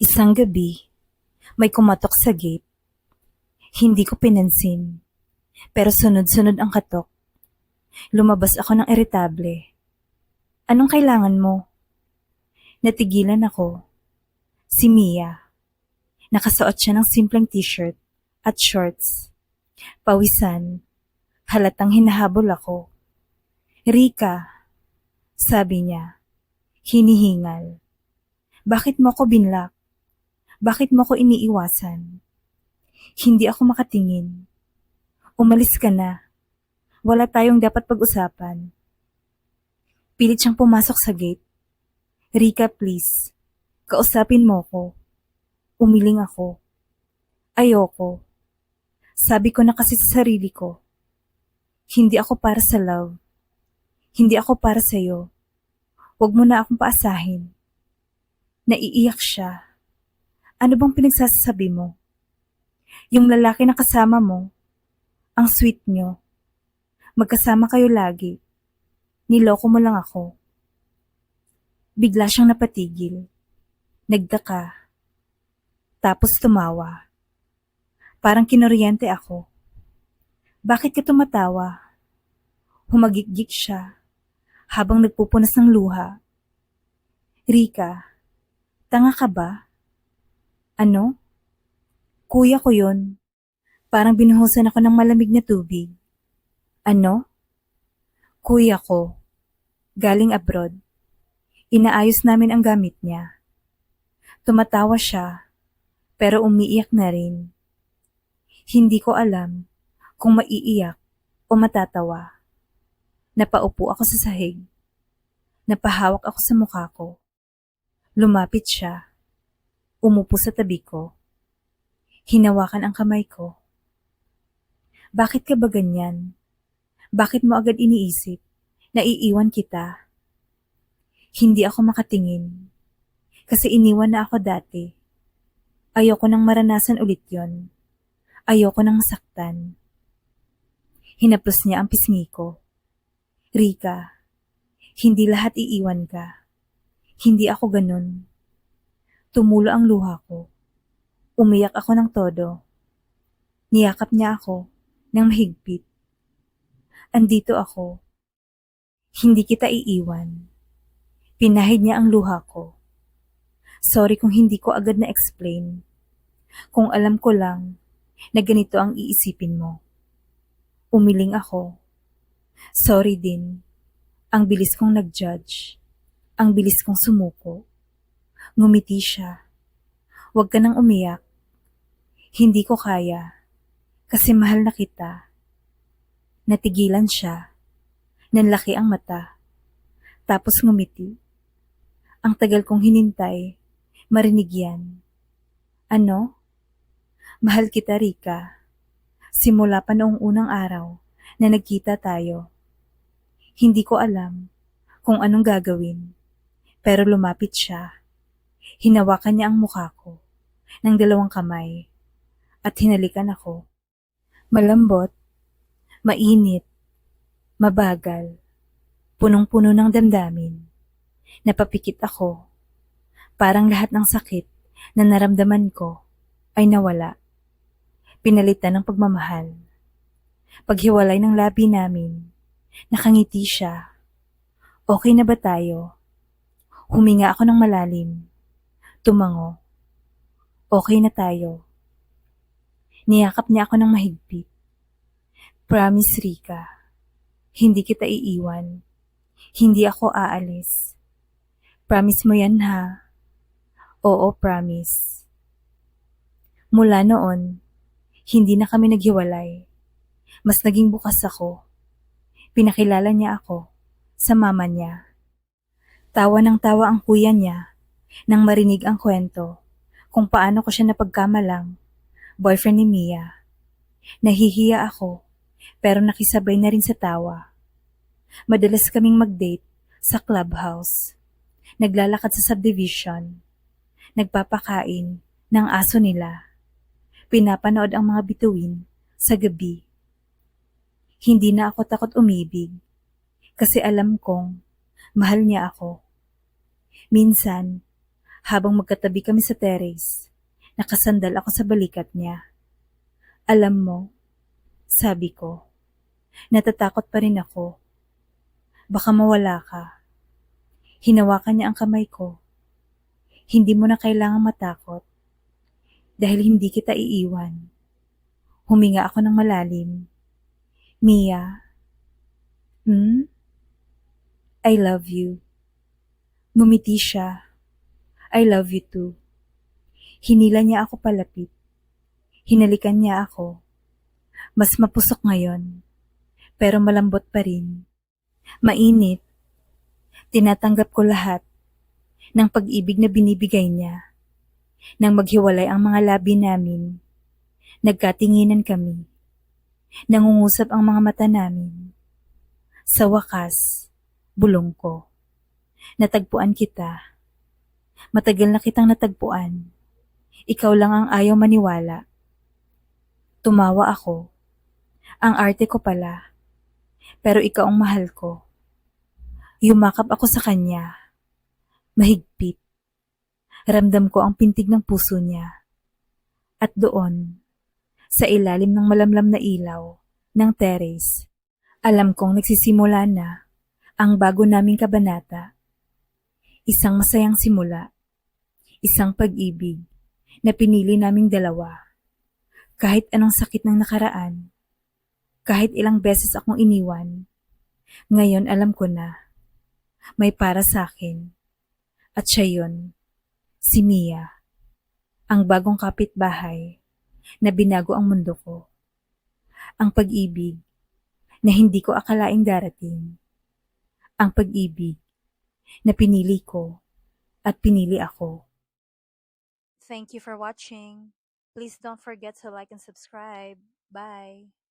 Isang gabi, may kumatok sa gate. Hindi ko pinansin, pero sunod-sunod ang katok. Lumabas ako ng iritable. Anong kailangan mo? Natigilan ako. Si Mia. Nakasuot siya ng simpleng t-shirt at shorts. Pawisan. Halatang hinahabol ako. Rika, sabi niya. Hinihingal. Bakit mo ako binlock? Bakit mo ako iniiwasan? Hindi ako makatingin. Umalis ka na. Wala tayong dapat pag-usapan. Pilit siyang pumasok sa gate. Rika, please. Kausapin mo ko. Umiling ako. Ayoko. Sabi ko na kasi sa sarili ko. Hindi ako para sa love. Hindi ako para sa'yo. Huwag mo na akong paasahin. Naiiyak siya. Ano bang pinagsasabi mo? Yung lalaki na kasama mo, ang sweet nyo. Magkasama kayo lagi. Niloko mo lang ako. Bigla siyang napatigil. Nagdaka. Tapos tumawa. Parang kinoryente ako. Bakit ka tumatawa? Humagikgik siya habang nagpupunas ng luha. Rika, tanga ka ba? Ano? Kuya ko yun. Parang binuhusan ako ng malamig na tubig. Ano? Kuya ko. Galing abroad. Inaayos namin ang gamit niya. Tumatawa siya, pero umiiyak na rin. Hindi ko alam kung maiiyak o matatawa. Napaupo ako sa sahig. Napahawak ako sa mukha ko. Lumapit siya. Umupo sa tabi ko. Hinawakan ang kamay ko. Bakit ka ba ganyan? Bakit mo agad iniisip na iiwan kita? Hindi ako makatingin. Kasi iniwan na ako dati. Ayoko nang maranasan ulit yon. Ayoko nang masaktan. Hinaplos niya ang pisngi ko. Rika, hindi lahat iiwan ka. Hindi ako ganun. Tumulo ang luha ko. Umiyak ako ng todo. Niyakap niya ako ng mahigpit. Andito ako. Hindi kita iiwan. Pinahid niya ang luha ko. Sorry kung hindi ko agad na-explain. Kung alam ko lang na ganito ang iisipin mo. Umiling ako. Sorry din. Ang bilis kong nag-judge. Ang bilis kong sumuko. Ngumiti siya. Huwag ka nang umiyak. Hindi ko kaya. Kasi mahal na kita. Natigilan siya. Nanlaki ang mata. Tapos ngumiti. Ang tagal kong hinintay. Marinig yan. Ano? Mahal kita, Rika. Simula pa noong unang araw na nagkita tayo. Hindi ko alam kung anong gagawin. Pero lumapit siya. Hinawakan niya ang mukha ko ng dalawang kamay at hinalikan ako. Malambot, mainit, mabagal, punong-puno ng damdamin. Napapikit ako. Parang lahat ng sakit na naramdaman ko ay nawala. Pinalitan ng pagmamahal. Paghiwalay ng labi namin, nakangiti siya. Okay na ba tayo? Huminga ako ng malalim. Tumango. Okay na tayo. Niyakap niya ako ng mahigpit. Promise, Rika. Hindi kita iiwan. Hindi ako aalis. Promise mo yan, ha? Oo, promise. Mula noon, hindi na kami naghiwalay. Mas naging bukas ako. Pinakilala niya ako sa mama niya. Tawa ng tawa ang kuya niya nang marinig ang kwento kung paano ko siya napagkamalang boyfriend ni Mia. Nahihiya ako pero nakisabay na rin sa tawa. Madalas kaming mag-date sa clubhouse. Naglalakad sa subdivision. Nagpapakain ng aso nila. Pinapanood ang mga bituin sa gabi. Hindi na ako takot umibig kasi alam kong mahal niya ako. Minsan, Habang magkatabi kami sa terrace, nakasandal ako sa balikat niya. Alam mo, sabi ko, natatakot pa rin ako. Baka mawala ka. Hinawakan niya ang kamay ko. Hindi mo na kailangang matakot dahil hindi kita iiwan. Huminga ako ng malalim. Mia, I love you. Ngumiti siya. I love you too. Hinila niya ako palapit. Hinalikan niya ako. Mas mapusok ngayon, pero malambot pa rin. Mainit. Tinatanggap ko lahat ng pag-ibig na binibigay niya. Nang maghiwalay ang mga labi namin, nagkatinginan kami. Nangungusap ang mga mata namin. Sa wakas, bulong ko. Natagpuan kita. Matagal na kitang natagpuan. Ikaw lang ang ayaw maniwala. Tumawa ako. Ang arte ko pala. Pero ikaw ang mahal ko. Yumakap ako sa kanya. Mahigpit. Ramdam ko ang pintig ng puso niya. At doon, sa ilalim ng malamlam na ilaw ng terrace, alam kong nagsisimula na ang bago naming kabanata. Isang masayang simula. Isang pag-ibig na pinili naming dalawa. Kahit anong sakit ng nakaraan, kahit ilang beses akong iniwan, ngayon alam ko na may para sa akin. At siya yun, si Mia, ang bagong kapitbahay na binago ang mundo ko. Ang pag-ibig na hindi ko akalaing darating. Ang pag-ibig na pinili ko at pinili ako. Thank you for watching. Please don't forget to like and subscribe. Bye.